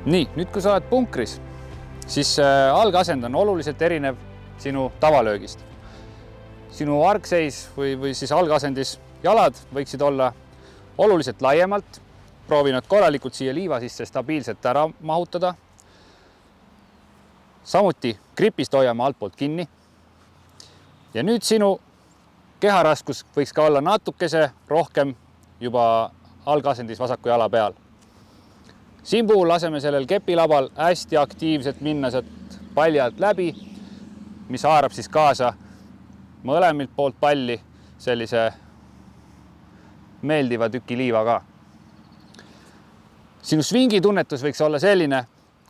Nii, nüüd kui sa oled punkris, siis algasend on oluliselt erinev sinu tavalöögist. Sinu argseis või siis algasendis jalad võiksid olla oluliselt laiemalt. Proovi nad korralikult siia liiva sisse stabiilselt ära mahutada. Samuti gripist hoiame altpoolt kinni. Ja nüüd sinu keharaskus võiks ka olla natukese rohkem juba algasendis vasaku jala peal. Siin puhul laseme sellel kepilabal hästi aktiivselt minna sealt palli alt läbi, mis haarab siis kaasa mõlemilt poolt palli sellise meeldiva tüki liiva ka. Sinu svingi tunnetus võiks olla selline,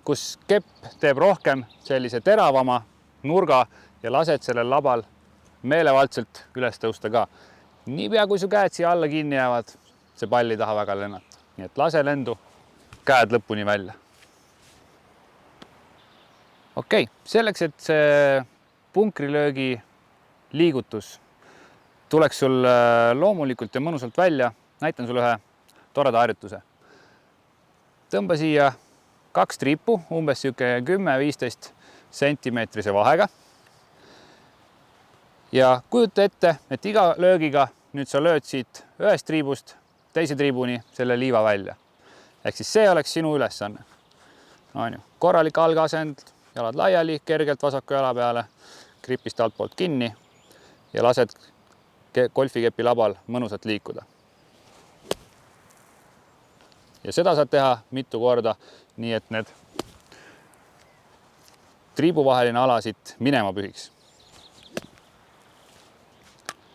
kus kepp teeb rohkem sellise teravama nurga ja lased sellel labal meelevaldselt üles tõusta ka. Niipea kui su käed siia alla kinni jäävad, see palli taha väga lennata. Nii et lase lendu käed lõpuni välja. Okei, selleks, et see punkrilöögi liigutus tuleks sul loomulikult ja mõnusalt välja, näitan sulle ühe toreda harjutuse. Tõmba siia 2 triipu, umbes 10-15 sentimeetrise vahega. Ja kujuta ette, et iga löögiga nüüd sa lööd siit ühest triibust teise triibuni selle liiva välja. Ehk siis see oleks sinu ülesanne. Korralik algasend, jalad laiali, kergelt vasaku jala peale, gripist altpoolt kinni ja lased golfikepi labal mõnusalt liikuda. Ja seda saad teha mitu korda, nii et need triibuvaheline ala siit minema pühiks.